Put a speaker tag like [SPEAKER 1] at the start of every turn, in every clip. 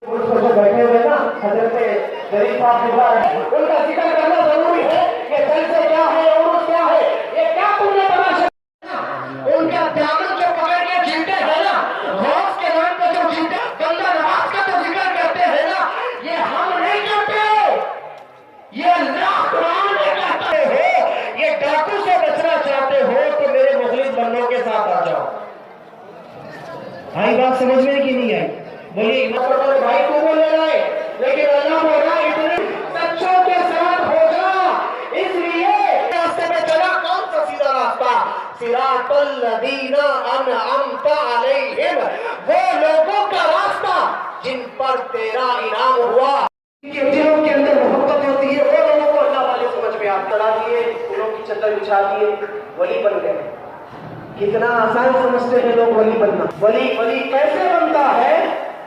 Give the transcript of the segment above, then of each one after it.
[SPEAKER 1] بیٹھے ہوئے نا حضرت غریب صاحب ان کا ذکر کرنا ضروری ہے کہ جلسے کیا ہے عرس کیا ہے، یہ کیا تم نے تماشا ان کا دامن جو پکڑ کے جھیلتے ہیں نا، غوث کے نام پہ جو جھیلتے بندہ نواز کا تو ذکر کرتے ہیں نا، یہ ہم نہیں کرتے، یہ اللہ قرآن میں کہتے ہو۔ یہ ڈاکو سے بچنا چاہتے ہو تو میرے مخلص بندوں کے ساتھ آ جاؤ۔ بھائی بات سمجھ میں کی نہیں آئی؟ بولیے بھائی کو بولے رہے، لیکن اللہ بول رہا ہے اتنے سچوں کے ساتھ ہو جا۔ اس لیے راستے میں چلا کون سا سیدھا راستہ؟ صراط الذین انعمت علیہم، وہ لوگوں کا راستہ جن پر تیرا انعام ہوا، کہ دلوں کے اندر محبت ہوتی ہے، وہ لوگوں کو اللہ والے سمجھ میں آپ چلا دیے، پھولوں کی چادر بچھا دیے، ولی بن گئے۔ کتنا آسان سمجھتے ہیں لوگ ولی بننا۔ ولی کیسے بنتا ہے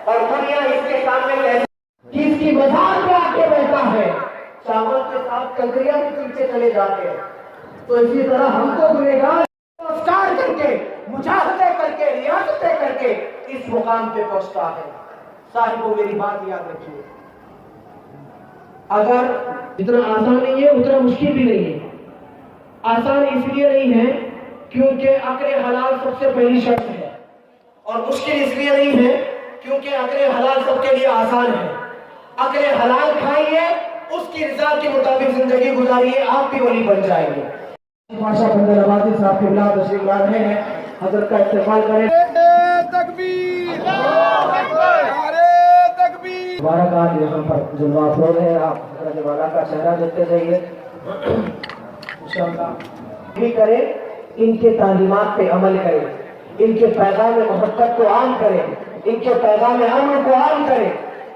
[SPEAKER 1] اور دنیا اس کے سامنے کیسے کہ اس کی مزار پہ آ کے بیٹھتا ہے، چاول کے ساتھ کنکریاں بھی پیچھے چلے جاتے ہیں۔ تو اسی طرح ہم کو گنہگار افطار کر کے، مجاہدے کر کے، ریاستیں کر کے اس مقام پہ پہنچتا ہے۔ صاحبوں میری بات یاد رکھیے، اگر جتنا آسان نہیں ہے اتنا مشکل بھی نہیں ہے۔ آسان اس لیے نہیں ہے کیونکہ عقل حلال سب سے پہلی شرط ہے، اور مشکل اس لیے نہیں ہے کیونکہ عقل حلال سب کے لیے آسان ہے۔ عقل حلال کھائیے، اس کی رضا کے مطابق زندگی گزاریے، آپ بھی ولی بن جائیں گے۔ بادشاہ بندر نوازی صاحب قبلہ تشریف لا رہے ہیں، حضرت کا استقبال کریں۔
[SPEAKER 2] تکبیر، اللہ اکبر، نعرہ تکبیر۔
[SPEAKER 1] مبارک آج یہاں پر جلوہ افروز ہے، آپ حضرت والا کا چہرہ دیکھتے جائیے انشاءاللہ۔ بھی کریں، ان کے تعلیمات پہ عمل کریں، ان کے پیغام محبت کو عام کریں، ان کے پیغام امن کو عام کریں۔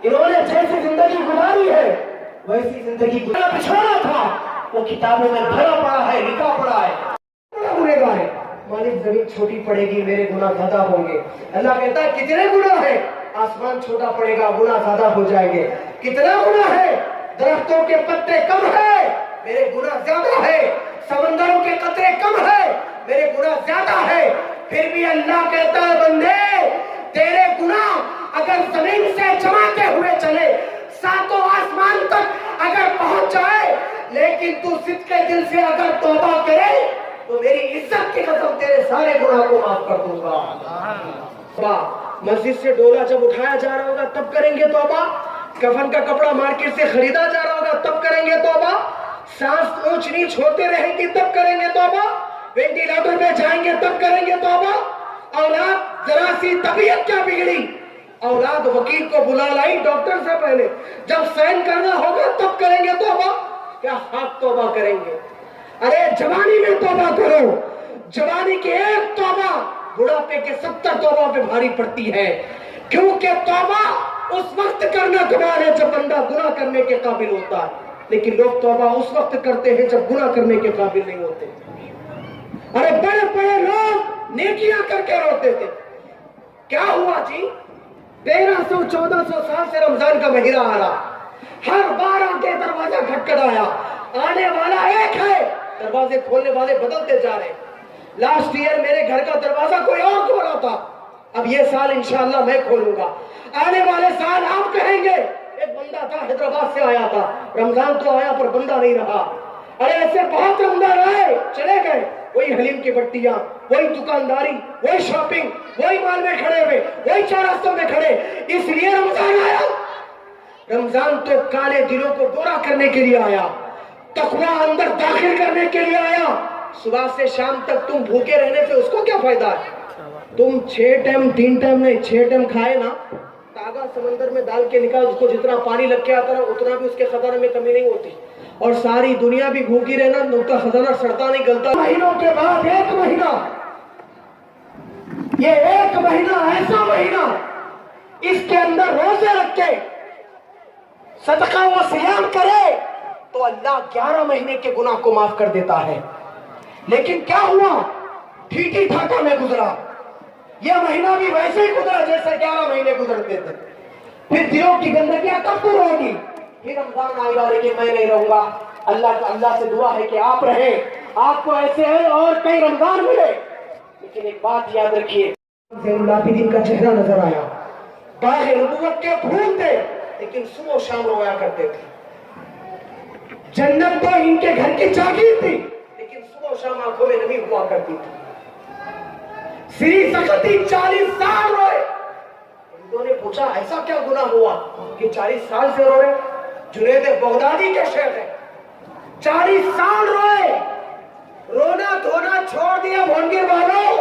[SPEAKER 1] انہوں نے جیسی زندگی گزاری ہے ویسی زندگی بچھانا تھا، وہ کتابوں میں بھرا پڑا ہے، لکھا پڑا ہے۔ گنہگار ہے، مالک زمین چھوٹی پڑے گی میرے گناہ زیادہ ہوں گے۔ اللہ کہتا ہے کتنے گناہ ہے، آسمان چھوٹا پڑے گا گناہ زیادہ ہو جائیں گے۔ کتنا گناہ ہے، درختوں کے پتے کم ہے میرے گناہ زیادہ ہے، سمندروں کے قطرے کم ہے میرے گناہ زیادہ ہے۔ پھر بھی اللہ کہتا ہے بندے تیرے گناہ اگر زمین سے جماتے ہوئے چلے، ساتوں آسمان تک اگر پہنچ جائے، لیکن تو صدق کے دل سے اگر توبہ کرے تو میری عزت کی قسم تیرے سارے گناہ کو معاف کر دوں گا۔ مسجد سے ڈولا جب اٹھایا جا رہا ہوگا تب کریں گے توبہ، کفن کا کپڑا مارکیٹ سے خریدا جا رہا ہوگا تب کریں گے توبہ، سانس اونچ نیچ ہوتے رہیں گی تب کریں گے توبہ، وینٹیلیٹر پہ جائیں گے تب کریں گے توبہ۔ اولاد ذرا سی طبیعت کیا بگڑی، اولاد وکیل کو بلا لائی ڈاکٹر سے پہلے، جب سائن کرنا ہوگا تب کریں گے توبہ، کیا خاک توبہ کریں گے؟ ارے جوانی میں توبہ کرو، جوانی کی ایک توبہ بڑھاپے کے 70 توبہ پہ بھاری پڑتی ہے، کیونکہ توبہ اس وقت کرنا گناہ ہے جب بندہ گناہ کرنے کے قابل ہوتا ہے، لیکن لوگ توبہ اس وقت کرتے ہیں جب گناہ کرنے کے قابل نہیں ہوتے۔ ارے بڑے بڑے لوگ نیکیاں کر کے روتے تھے، کیا ہوا جی؟ 1300-1400 سال سے رمضان کا مہینہ آ رہا، ہر بار آگے دروازہ کھٹکھٹایا، آنے والا ایک ہے، دروازے کھولنے والے بدلتے جا رہے۔ لاسٹ ایئر میرے گھر کا دروازہ کوئی اور کھولا تھا، اب یہ سال انشاءاللہ میں کھولوں گا، آنے والے سال آپ کہیں گے ایک بندہ تھا حیدرآباد سے آیا تھا، رمضان تو آیا پر بندہ نہیں رہا۔ ارے ایسے بہت رمضان آئے چلے گئے، وہی حلیم کی بٹیاں، وہی دکانداری، وہی شاپنگ، وہی مال میں کھڑے ہوئے، وہی چوراستوں میں کھڑے۔ اس لیے رمضان آیا، رمضان تو کالے دلوں کو گورا کرنے کے لیے آیا، تقویٰ اندر داخل کرنے کے لیے آیا۔ صبح سے شام تک تم بھوکے رہنے سے اس کو کیا فائدہ ہے؟ تم 6 ٹائم 3 ٹائم نہیں 6 ٹائم کھائے نا، تاغا سمندر میں ڈال کے نکال، اس کو جتنا پانی لگ کے آتا نا اتنا بھی اس کے خزانے میں کمی نہیں ہوتی، اور ساری دنیا بھی بھوکی رہنا ان کا خزانہ سڑتا نہیں گلتا۔ مہینوں کے بعد ایک مہینہ، یہ ایک مہینہ ایسا مہینہ اس کے اندر روزے رکھ کے صدقہ و صیام کرے تو اللہ 11 مہینے کے گناہ کو معاف کر دیتا ہے۔ لیکن کیا ہوا؟ ٹھیٹھی ٹھاکا میں گزرا، یہ مہینہ بھی ویسے ہی گزرا جیسے 11 مہینے گزرتے تھے۔ پھر دلوں کی گندگیاں کب دور ہوگی؟ پھر رمضان آئے گا لیکن میں نہیں رہوں گا۔ اللہ سے دعا ہے کہ آپ رہیں، آپ کو ایسے ہے اور کئی رمضان ملے۔ لیکن ایک بات یاد رکھیے، زین العابدین کا چہرہ نظر آیا، बाग नबूवत के फूल थे, लेकिन सुबह शाम रोया करते थे। जन्नत तो इनके घर की जागीर थी, लेकिन सुबह शाम आंखों में नमी हुआ करती थी। श्री सकती 40 साल रोए। उन्होंने पूछा ऐसा क्या गुनाह हुआ कि 40 साल से रो रहे? जुनैद बगदादी के शेर है, 40 साल रोए, रोना धोना छोड़ दिया। भोनगिर वालों,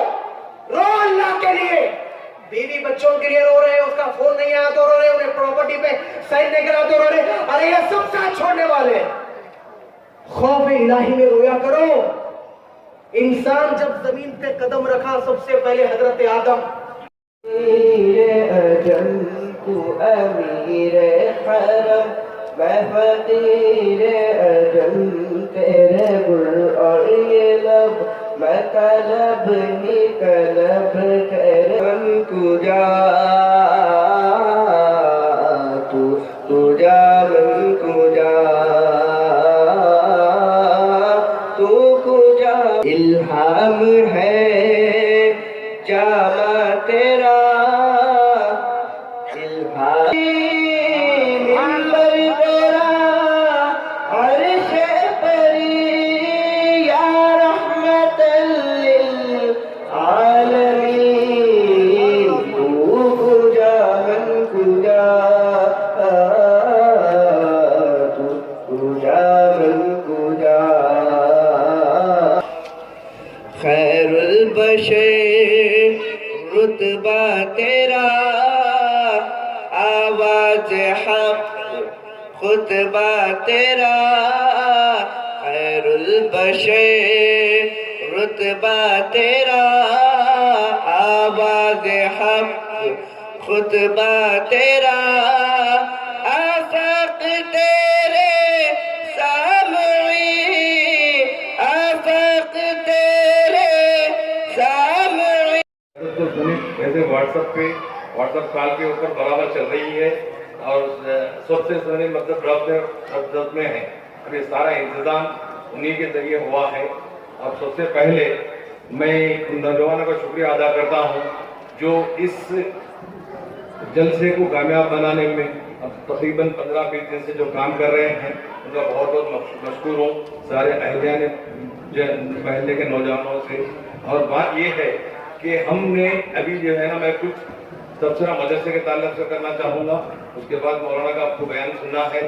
[SPEAKER 1] रो अल्लाह के लिए। बीवी बच्चों के लिए रो रहे, उसका फोन नहीं आया तो रो रहे, उन्हें प्रॉपर्टी पे साइन नहीं करा तो रो रहे। अरे ये सब साथ छोड़ने वाले। खौफ इलाही में रोया करो। इंसान जब जमीन पे कदम रखा सबसे पहले हजरत आदम।
[SPEAKER 3] अजल तू अमीर हरम, मैं फकीर अजल तेरे गुल और ये लब, मैं कलब ही कलब तेरे मन को जा, तू जा मन को जा, तू को जा। इल्हाम है जामा तेरा, इल्हाम मिंबर तेरा, अर्श परी या रहमतल लिल आलमीन, तू कुजा मन कुजा, तू कुजा मन कुजा। खैरुल बशर रुतबा तेरा, आवाज हक खुतबा तेरा, खैरुल बशर रुतबा तेरा, आवाज हक खुतबा तेरा, आफाक तेरे सामई, आफाक तेरे सामई।
[SPEAKER 4] तो सुनिए वैसे व्हाट्सएप कॉल के ऊपर बराबर चल रही है और सबसे सारे मतलब रब्त में है। अब ये सारा इंतजाम उन्हीं के जरिए हुआ है। अब सबसे पहले मैं उन नौजवानों का शुक्रिया अदा करता हूँ जो इस जलसे को कामयाब बनाने में अब तकरीबन 15-20 दिन से जो काम कर रहे हैं उनका बहुत बहुत मशकूर हूँ सारे महल्ले के नौजवानों से। और बात ये है कि हमने अभी जो है ना, मैं कुछ तबसरा मदरसे के ताल्लुक से करना चाहूँगा, उसके बाद मौलाना का आपको बयान सुनना है,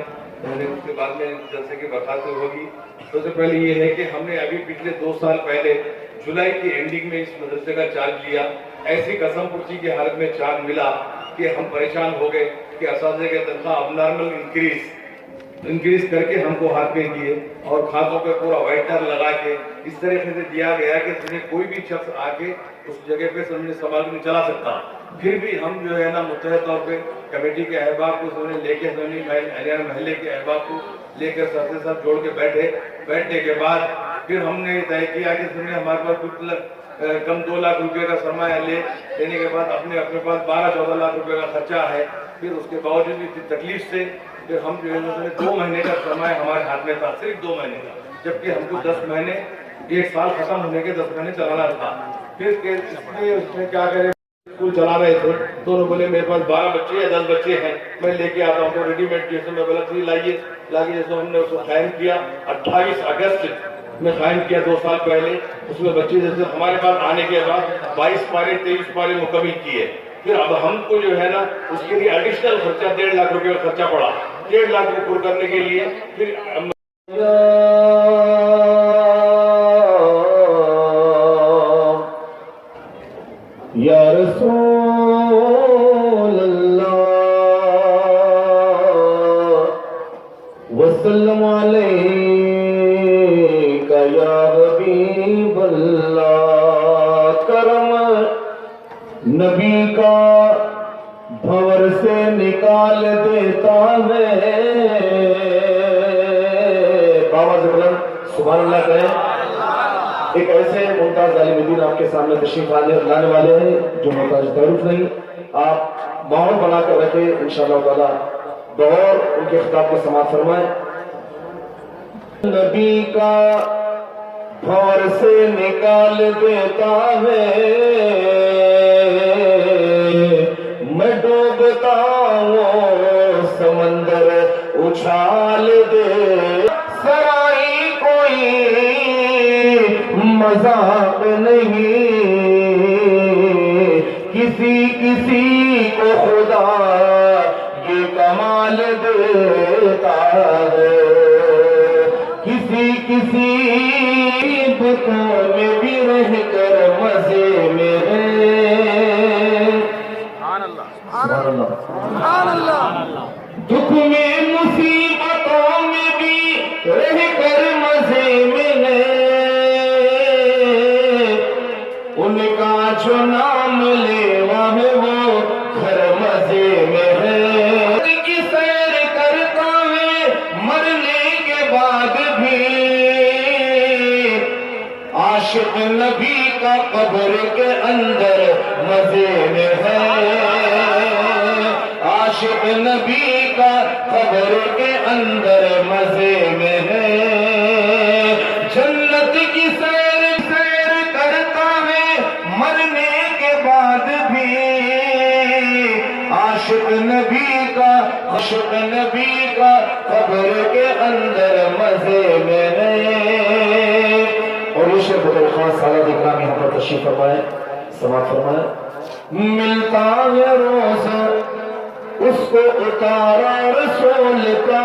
[SPEAKER 4] उसके बाद में जलसे की बर्खास्त होगी। सबसे पहले ये है कि हमने अभी पिछले 2 साल पहले जुलाई की एंडिंग में इस मदरसे का चार्ज लिया। ऐसी कसम पुर्जी की हालत में चार्ज मिला कि हम परेशान हो गए कि असातिज़ा के तनख्वाह अब नॉर्मल इंक्रीज करके हमको हाथ में दिए और खातों पे पूरा वाइटनर लगा के इस तरीके से दिया गया कि तुम्हें कोई भी शख्स आके उस जगह पे समझे समाज नहीं चला सकता। फिर भी हम जो है ना मुत्तहद तौर पे कमेटी के अहबाब को समझे लेके महल्ले के अहबाब को लेकर सबसे साथ जोड़ के बैठने के बाद फिर हमने तय किया कि समझे हमारे पास कुछ कम 2 लाख रुपए का सरमाया लेने के बाद अपने पास 12-14 लाख रुपए का खर्चा है। फिर उसके बावजूद भी तकलीफ से फिर हम जो है 2 महीने का सरमाया हमारे हाथ में था, सिर्फ 2 महीने का, जबकि हमको 10 महीने 1 साल खत्म होने के 10 महीने चलाना था। फिर उसमें क्या करें, स्कूल चला रहे थे, दोनों बोले मेरे पास 12 बच्चे या 10 बच्चे हैं, मैं लेके आता हूँ तो रेडीमेड जैसे मैं बोला थी लाइए जैसे हमने उसको कायम किया 28 अगस्त में कायम किया 2 साल पहले। उसमें बच्चे जैसे हमारे पास आने के बाद 22 पारे 23 पारे मुकम्मल किए। फिर अब हमको जो है ना उसके लिए एडिशनल खर्चा 1.5 लाख रुपए का खर्चा पड़ा। 1.5 लाख रुपये पूरा करने के लिए फिर
[SPEAKER 3] या रसूल अल्लाह वसल्लम अलैका या हबीब अल्लाह। करम नबी का भंवर से निकाल देता है। बाबा से बुलंद सुभान अल्लाह कहें। एक ऐसे मुमताज आलिमुद्दीन आपके सामने तशरीफ लाने वाले हैं जो मुमताज तारुफ नहीं, आप माहौल बनाकर रखे इंशाअल्लाह ताला दौर उनके खिताब को समाप्त फरमाएं। नबी का भंवर से निकाल देता है, मैं डूबता बताऊं समंदर उछाल दे सराई कोई मजाक नहीं किसी किसी को खुदा ये कमाल देता है किसी किसी दुखों में भी रह कर मजे में है दुख में मुसीबतों में भी रह कर मजे में है उनका जो नाम लेवा है वो घर मजे में है की सैर करता है मरने के बाद भी आशिक नबी का कब्र के अंदर मजे में है आशिक नबी का कब्र के अंदर मजे में है जन्नत की सैर सैर करता है मरने के बाद भी आशिक नबी का कब्र के अंदर मजे में है और ये शेर बदल खान साला इकराम यहाँ पर तशरीफ फरमाए समाप्त फरमाए मिलता है रोज उसको उतारा रसूल का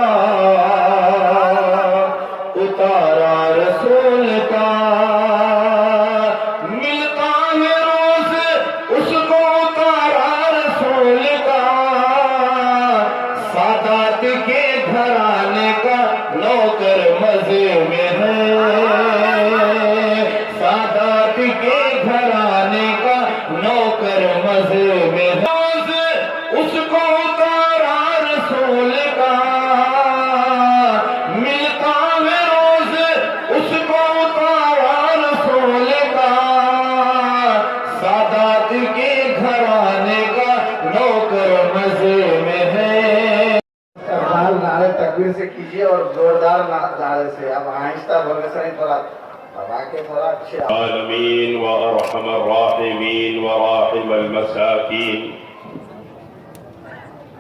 [SPEAKER 3] मिलता है रोज उसको उतारा रसूल का सादात के घराने का नौकर मजे में है सादात के घराने का नौकर मजे में है उसको उतारा रसूल का मिलता है रोज उसको उतारा रसूल का सादात के घराने का नौकर मजे में है
[SPEAKER 2] नारे तकबीर से कीजिए और जोरदार नारे से अब आहिस्ता बोलने से नहीं थोड़ा वाकई थोड़ा अच्छे
[SPEAKER 5] आमीन व अरहमर राहिमीन व राहिमल मसाकीन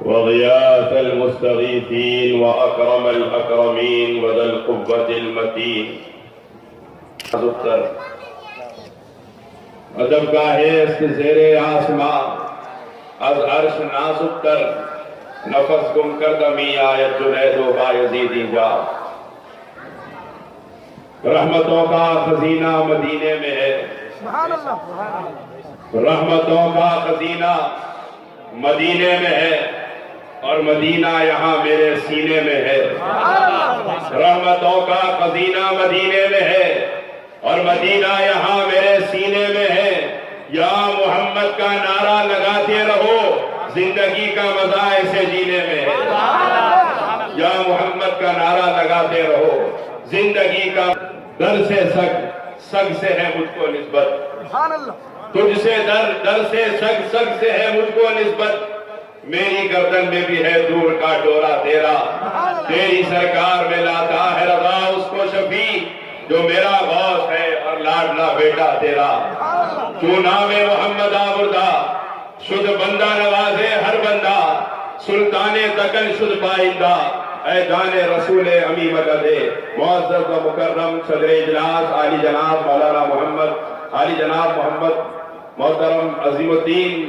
[SPEAKER 5] وغياث المستغيثين وأكرم الأكرمين وذا القوة المتين ادب کا ہے اس کے زیر آسمان از عرش نازک کر نفس گم کر دمی آیت جنید و بایزید اینجا رحمتوں کا خزینہ مدینے میں ہے رحمتوں کا خزینہ مدینے میں ہے اور مدینہ یہاں میرے سینے میں ہے رحمتوں کا خزینہ مدینے میں ہے اور مدینہ یہاں میرے سینے میں ہے یا محمد کا نعرہ لگاتے رہو زندگی کا مزہ ایسے جینے میں ہے یا محمد کا نعرہ لگاتے رہو زندگی کا در سے سگ سے ہے مجھ کو نسبت تجھ سے در سے سگ سے ہے مجھ کو نسبت میری گردن میں بھی ہے دور کا ڈورا تیرا تیری سرکار میں لاتا ہے رضا اس کو شفیع جو میرا غوث ہے اور لاڈلا بیٹا تیرا تو نام محمد آوردہ شد بندہ نوازے ہر بندہ سلطان تکن شد پائندہ اے جان رسول امی مدد معزز و مکرم صدر اجلاس عالی جناب مولانا محمد عالی جناب محمد محترم عظیم الدین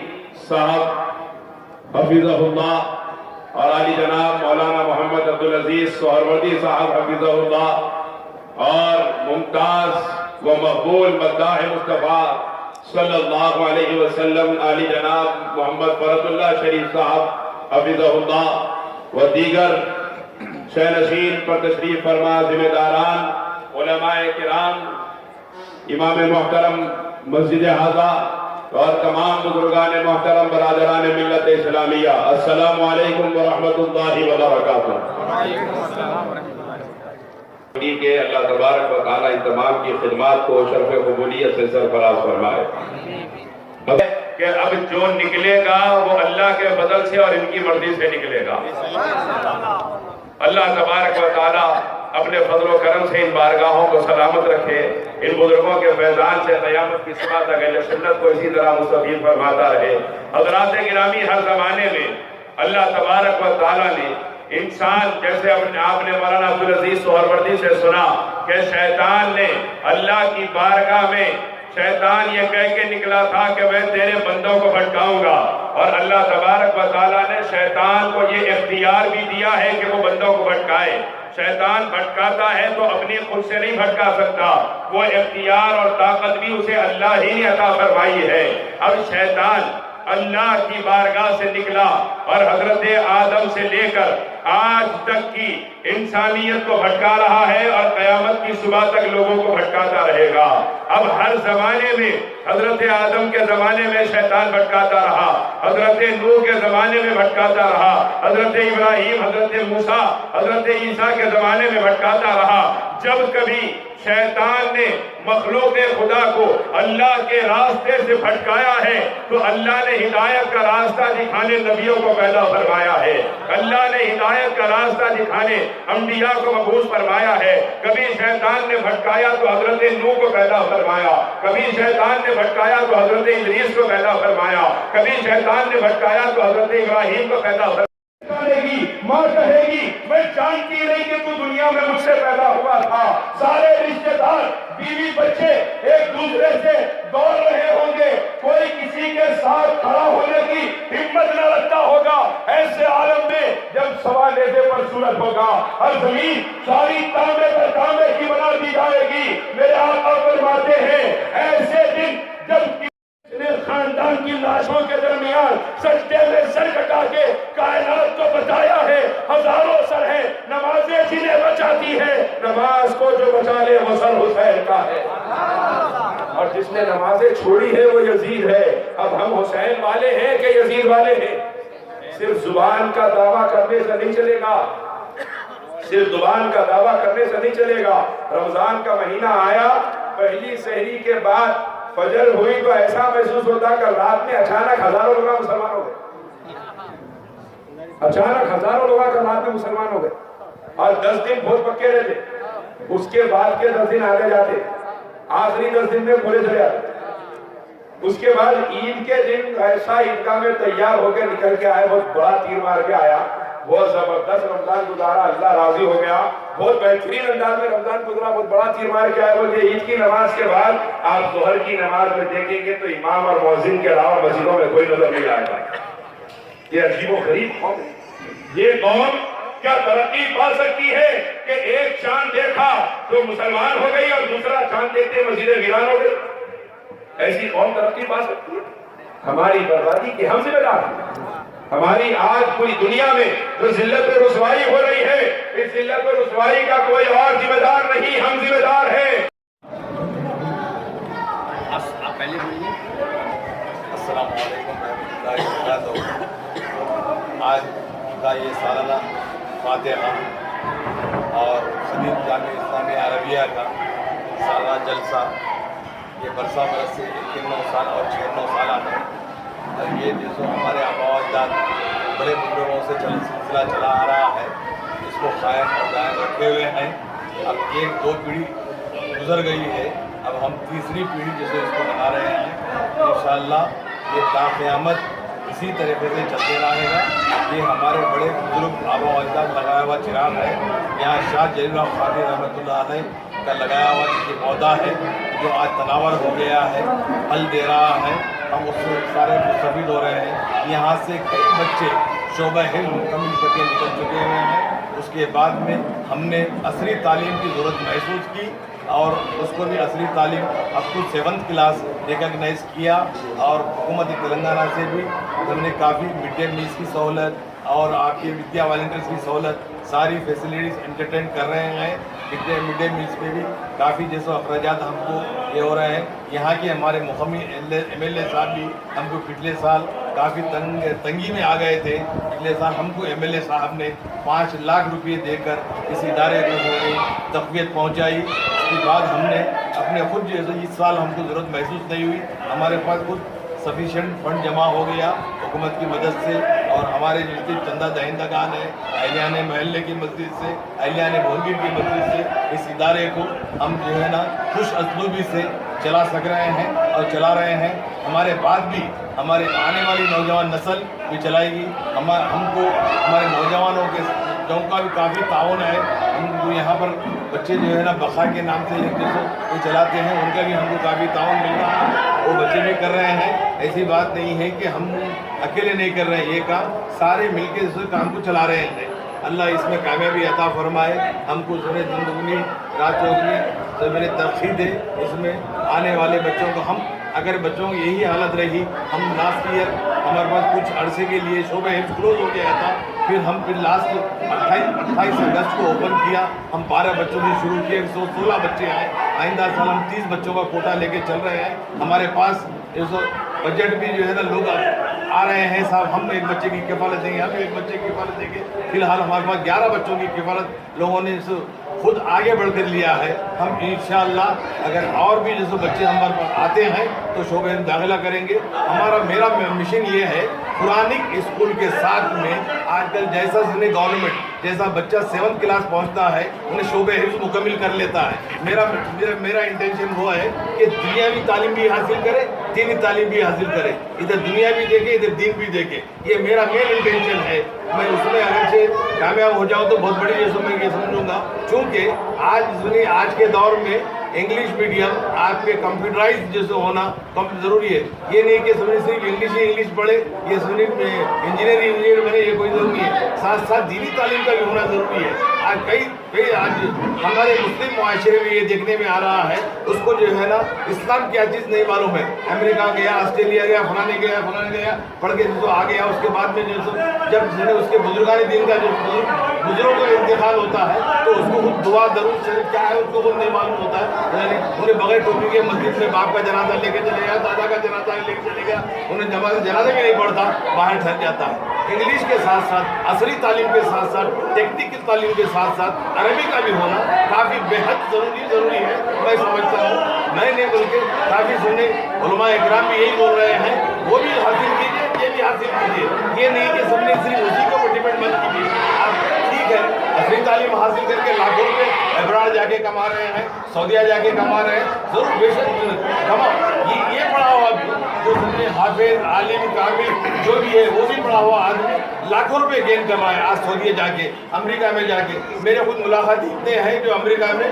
[SPEAKER 5] صاحب حفظہ اللہ اور عالی جناب مولانا محمد عبدالعزیز سہروردی صاحب حفظہ اللہ اور ممتاز و مقبول مداح مصطفیٰ صلی اللہ علیہ وسلم عالی جناب محمد فرت اللہ شریف صاحب حفظہ اللہ و دیگر شہنشین پر تشریف فرما ذمہ داران علماء کرام امام محترم مسجد حاضہ اور تمام بزرگان محترم برادران ملت اسلامیہ السلام علیکم ورحمۃ اللہ وبرکاتہ کہ اللہ تبارک و تعالیٰ ان تمام کی خدمات کو شرف قبولیت سے سرفراز فرمائے کہ اب جو نکلے گا وہ اللہ کے فضل سے اور ان کی مرضی سے نکلے گا اللہ تبارک و تعالیٰ اپنے فضل و کرم سے ان بارگاہوں کو سلامت رکھے ان بزرگوں کے فیضان سے قیامت کی صبح تک اہل سنت کو اسی طرح مستفید فرماتا رہے حضرات گرامی ہر زمانے میں अल्लाह तबारक व तआला ने इंसान, जैसे आपने मौलाना अब्दुल अजीज सोहरवर्दी से सुना कि शैतान ने अल्लाह की बारगाह में, शैतान ये कह के निकला था कि मैं तेरे बंदों को भटकाऊंगा, और अल्लाह तबारक व तआला ने शैतान को ये इख्तियार भी दिया है कि वो बंदों को भटकाए। शैतान भटकाता है तो अपनी खुद से नहीं भटका सकता, वो इख्तियार और ताकत भी उसे अल्लाह ही ने अता फरमाई है। अब शैतान अल्लाह की बारगाह से निकला और हजरत आदम से लेकर आज तक की इंसानियत को भटका रहा है और क़यामत की सुबह तक लोगों को भटकाता रहेगा। अब हर जमाने में, हजरत आदम के जमाने में शैतान भटकाता रहा, हजरत नूह के जमाने में भटकाता रहा, हजरत इब्राहिम, हजरत मूसा, हजरत ईसा के जमाने में भटकाता रहा। जब कभी शैतान ने मखलूक खुदा को अल्लाह के रास्ते से भटकाया है तो अल्लाह ने हिदायत का रास्ता दिखाने नबियों को पैदा फरमाया है, अल्लाह ने हिदायत का रास्ता दिखाने अंबिया को मबूस फरमाया है। कभी शैतान ने भटकाया तो हजरत नूह को पैदा फरमाया, कभी शैतान ने भटकाया तो हजरत इदरीस को पैदा फरमाया, कभी शैतान ने भटकाया तो हजरत इब्राहिम को पैदा फरमाया। माँ कहेगी मैं जानती नहीं कि तू दुनिया में मुझसे पैदा हुआ था। सारे रिश्तेदार, बीवी बच्चे एक दूसरे से दौड़ रहे होंगे, कोई किसी के साथ खड़ा होने की हिम्मत न रखता होगा। ऐसे आलम में जब सवा लेजे पर सूरज होगा, हर जमीन सारी तांबे पर तांबे की बना दी जाएगी। मेरे आका फरमाते हैं ऐसे दिन जब खानदान की लाशों के दरमियान सजदे में सर कटा के कायनात को बताया है। हजारों सर है, नमाजें जिन्हें बचाती है, नमाज को जो बचा ले वो सर हुसैन का है, और जिसने नमाजें छोड़ी है वो यजीद है। अब हम हुसैन वाले हैं कि यजीद वाले हैं? सिर्फ जुबान का दावा करने से नहीं चलेगा, सिर्फ जुबान का दावा करने से नहीं चलेगा। रमजान का महीना आया, पहली सहरी के बाद फजर हुई तो ऐसा महसूस होता कि रात में अचानक हजारों लोग मुसलमान हो गए, अचानक हजारों लोग रात में मुसलमान हो गए। और 10 दिन बहुत पक्के रहते, उसके बाद के 10 दिन आगे जाते, आखिरी 10 दिन में पूरे चले आते। उसके बाद ईद के दिन ऐसा ईदगाह में तैयार होकर निकल के आए, बहुत बड़ा तीर मार के आया, बहुत जबरदस्त रमजान गुजारा, अल्लाह राजी हो गया, बहुत बेहतरीन अंदाज में रमजान गुजारा, बहुत बड़ा तीर मार के आया। बोलिए ईद की नमाज के बाद आप जोहर की नमाज में देखेंगे तो इमाम और मौजिन के अलावा मस्जिदों में कोई नजर नहीं आएगा। ये अजीबो गरीब कौम है, ये कौम क्या तरक्की पा सकती है कि एक चांद देखा तो मुसलमान हो गई और दूसरा चांद देखते मस्जिदें वीरान हो गई? ऐसी कौम तरक्की पा सकती है? हमारी बर्बादी की हम जिम्मेदार हैं। हमारी आज पूरी दुनिया में जो जिल्लत और रुसवाई हो रही है, इस जिल्लत और रुसवाई का कोई और जिम्मेदार नहीं, हम जिम्मेदार हैं।
[SPEAKER 6] आप पहले बोलिए। अस्सलाम वालेकुम रहमतुल्लाहि व बरकातहू। आज का ये सालाना फातिहा और सदीद जामिया इस्लामिया अरबिया का सालाना जलसा, ये बरसा बरस से 91 साल और 96 साल आते हैं। और ये जो हमारे आबा अजदाद बड़े बुजुर्गों से सिलसिला चला आ रहा है, इसको कायम और दायम रखे हुए हैं। अब ये 2 पीढ़ी गुजर गई है, अब हम तीसरी पीढ़ी जैसे इसको बना रहे हैं। इंशाअल्लाह ये ता क़यामत इसी तरीके से चलते रहेगा। ये हमारे बड़े बुजुर्ग आबा अजदाद लगाया हुआ चिराग है। यहाँ शाह जलील क़ादी रहमतुल्लाह अलैह का लगाया हुआ ये पौधा है जो आज तनावर हो गया है, फल दे रहा है, हम उससे सारे मुस्तफीद हो रहे हैं। यहाँ से कई बच्चे शोबा हिल्म मुकम्मल करके निकल चुके हुए हैं। उसके बाद में हमने असली तालीम की ज़रूरत महसूस की और उसको भी असली तालीम up to 7th class recognise किया। और हुकूमत तेलंगाना से भी हमने काफ़ी मिड डे मील्स की सहूलत और आपके विद्या वॉलंटियर्स की सहूलत, सारी फैसिलिटीज़ एंटरटेन कर रहे हैं। मिड डे मील्स पे भी काफ़ी जैसे अखराजात हमको ये हो रहे हैं। यहाँ के हमारे मुक़म्मी MLA साहब भी हमको पिछले साल काफ़ी तंगी में आ गए थे। पिछले साल हमको MLA साहब ने 5 लाख रुपये देकर इस इदारे को तक़वियत पहुँचाई। उसके बाद हमने अपने खुद जैसे इस साल हमको ज़रूरत महसूस नहीं हुई, हमारे पास खुद सफिशेंट फंड जमा हो गया हुकूमत की मदद से। और हमारे जितने चंदा दहिंदगान है, अहलियान महल्ले की मस्जिद से, अहलियान भोंगिर की मस्जिद से, इस इदारे को हम जो है ना खुश असलूबी से चला सक रहे हैं और चला रहे हैं। हमारे बाद भी हमारे आने वाली नौजवान नस्ल भी चलाएगी। हमको हमारे नौजवानों के का भी काफ़ी ताउन है। हम यहाँ पर बच्चे जो है ना बखा के नाम से ये चलाते हैं, उनका भी हमको काफ़ी ताउन मिल रहा है, वो बच्चे भी कर रहे हैं। ऐसी बात नहीं है कि हम अकेले नहीं कर रहे हैं ये काम, सारे मिलकर इस काम को चला रहे हैं। अल्लाह इसमें कामयाबी अता फरमाए, हमको सुने जिंदगी रात चौगनी तो मेरे तरक्की दे। इसमें आने वाले बच्चों को हम अगर बच्चों की यही हालत रही, हम लास्ट ईयर हमारे पास कुछ अरसे के लिए शोबे हिफ्ज़ क्लोज हो गया था, फिर लास्ट 28 अगस्त को ओपन किया। हम 12 बच्चों से शुरू किए, 116 बच्चे आए। आइंदा साल हम 30 बच्चों का कोटा लेके चल रहे हैं। हमारे पास बजट भी जो है ना लोग आ रहे हैं, साहब हम एक बच्चे की किफ़ालत देंगे, हम एक बच्चे की किफ़ालत देंगे। फिलहाल हमारे पास 11 बच्चों की किफ़ालत लोगों ने खुद आगे बढ़कर लिया है। हम इंशाअल्लाह अगर और भी जैसे बच्चे हमारे पास आते हैं तो शोबे में दाखिला करेंगे। मेरा मिशन ये है, कुरानिक स्कूल के साथ में आजकल जैसा गवर्नमेंट जैसा बच्चा 7th क्लास पहुंचता है उन्हें शोबे हिफ्ज़ मुकम्मिल कर लेता है। मेरा इंटेंशन वो है कि दुनियावी तालीम भी हासिल करे, दीनी तालीम भी हासिल करे, इधर दुनिया भी देखे इधर दीन भी देखे। ये मेरा मेन इंटेंशन है। मैं उसमें अगर से कामयाब हो जाऊँ तो बहुत बड़ी जैसे मैं ये समझूंगा, क्योंकि आज के दौर में इंग्लिश मीडियम आपके कंप्यूटराइज जैसे होना ज़रूरी है। ये नहीं कि समझे सिर्फ इंग्लिश पढ़े, ये समझे इंजीनियर बने, ये कोई ज़रूरी है। साथ साथ दीनी तालीम का भी होना ज़रूरी है। आज कई आज हमारे मुस्लिम मुआशरे में ये देखने में आ रहा है, उसको जो है ना इस्लाम क्या चीज़ नहीं मालूम है। अमेरिका गया, ऑस्ट्रेलिया गया, फलाने गया पढ़ के जो आ गया, उसके बाद में जब उसके बुजुर्गानी दिन का जो बुजुर्गों का इंतकाल होता है तो उसको खुद दुआ दरूद शरीफ क्या है उसको खुद नहीं मालूम होता है। उन्हें बगैर टोपी के मस्जिद में बाप का जनाजा लेके चले गया, दादा का जनाजा लेके चले गया, उन्हें जनाजा भी नहीं पढ़ता, बाहर ठहर जाता है। इंग्लिश के साथ साथ असली तालीम के साथ साथ टेक्निकल तालीम के साथ साथ अरबी का भी होना काफ़ी बेहद ज़रूरी है। मैं समझता हूँ नए नए बल्कि काफ़ी सुनने उलमा इकराम भी यही बोल रहे हैं, वो भी हासिल कीजिए, ये भी हासिल कीजिए। ये नहीं कि सबने सिर्फ उसी को डिपेंड मत कीजिए। आप ठीक है असली तालीम हासिल करके लाखों रुपये अब्राड जाके कमा रहे हैं, सऊदीया जाके कमा रहे हैं, ज़रूर बेशक कमाओ। ये पढ़ा हुआ जो समझे हाफिज आलिम कामिल जो भी है वो भी पढ़ा हुआ आदमी लाखों रुपए गेन करवाए आज सऊदीया जाके, अमेरिका में जाके। मेरे खुद मुलाकात इतने हैं जो अमेरिका में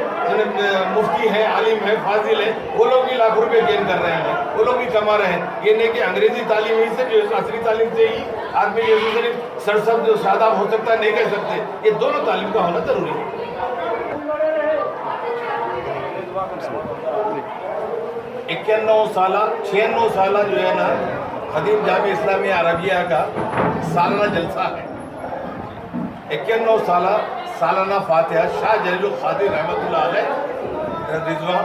[SPEAKER 6] मुफ्ती है, आलिम है, फाजिल है, वो लोग भी लाखों रुपए गेन कर रहे हैं, वो लोग भी कमा रहे हैं। ये नहीं कि अंग्रेजी तालीम ही से जो असली तालीम से ही आदमी ये सिर्फ सरसब जो शादाब हो सकता है नहीं कह सकते। ये दोनों तालीम का होना जरूरी है। 96 साला जो है ना खदीम जामी इस्लामिया अरबिया का सालाना जलसा है। 91 सालाना फातिहा शाह जलील क़ादिर रहमतुल्लाह अलैह रिज़वा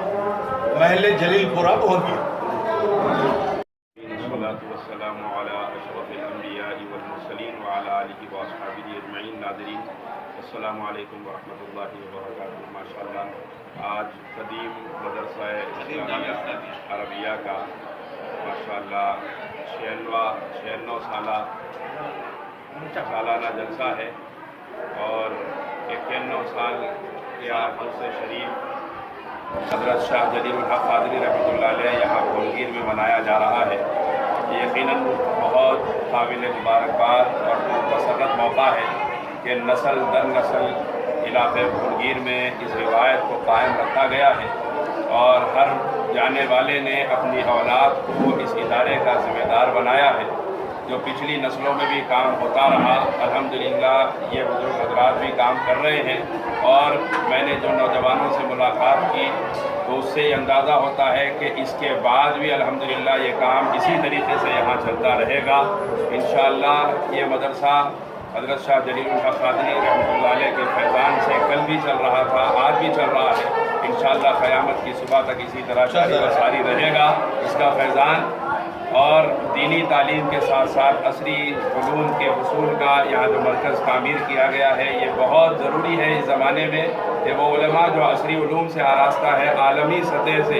[SPEAKER 6] महल जलीलपुरा होगी।
[SPEAKER 5] अस्सलामु अलैकुम वरहमतुल्लाहि वबरकातुहू। माशाअल्लाह आज कदीम मदरसा इस्लामिया अरबिया का माशाअल्लाह 96 सालाना जलसा है और 91 साल के आफूस शरीफ हज़रत शाह जलील क़ादिरी रहमतुल्लाह अलैह यहाँ भोलगीर में मनाया जा रहा है। यकीनन बहुत काबिल मुबारकबाद और मसरत मौका है कि नस्ल दर नस्ल इलाक़े भोलगीर में इस रिवायत को कायम रखा गया है और हर जाने वाले ने अपनी औलाद को इस इदारे का ज़िम्मेदार बनाया है। जो पिछली नस्लों में भी काम होता रहा, अल्हम्दुलिल्लाह ये बुज़ुर्ग हज़रात भी काम कर रहे हैं। और मैंने जो नौजवानों से मुलाकात की तो उससे ये अंदाज़ा होता है कि इसके बाद भी अल्हम्दुलिल्लाह ये काम इसी तरीके से यहाँ चलता रहेगा। इंशाअल्लाह ये मदरसा हज़रत शाह जलील क़ादिरी रहमतुल्लाह अलैह के फैज़ान से कल भी चल रहा था, आज भी चल रहा है। इंशाअल्लाह क़यामत की सुबह तक इसी तरह जारी व सारी रहेगा इसका फैज़ान। और दीनी तालीम के साथ साथ असरी उलूम के हुसूल का यहाँ जो मरकज़ तामीर किया गया है, ये बहुत ज़रूरी है इस ज़माने में कि वो उलमा जो असरी उलूम से आरास्ता है, आलमी सतह से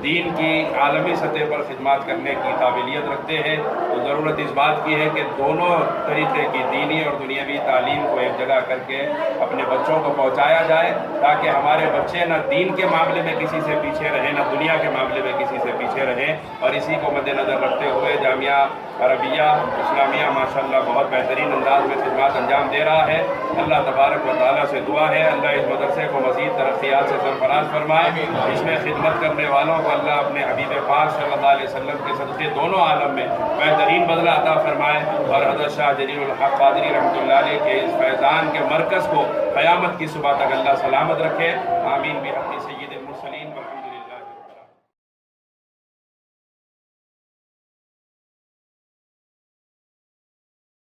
[SPEAKER 7] दीन की आलमी सतह पर खिदमत करने की काबिलियत रखते हैं। तो ज़रूरत इस बात की है कि दोनों तरीके की दीनी और दुनियावी तालीम को एक जगह करके अपने बच्चों को पहुँचाया जाए, ताकि हमारे बच्चे न दीन के मामले में किसी से पीछे रहें, न दुनिया के मामले में किसी से पीछे रहें। और इसी को मद्देनज़र रखते हुए जामिया अरबिया इस्लामिया माशाअल्लाह बहुत बेहतरीन अंदाज में खिदमत अंजाम दे रहा है। अल्लाह तबारक व तआला से दुआ है अल्लाह इस मदरसे को मज़ीद तरक्यात से सरफराज फरमाए। इसमें खिदमत करने वालों को अल्लाह अपने हबीब पाक सल्लल्लाहु अलैहि वसल्लम के सदक़े दोनों आलम में बेहतरीन बदला अता फरमाए। और हज़रत शाह जलीलुल हक़ क़ादरी रहमतुल्लाह अलैह के इस फैज़ान के मरकज़ को क़यामत की सुबह तक अल्लाह सलामत रखे। आमीन बिहक़्क़ि सय्यिदिल मुरसलीन।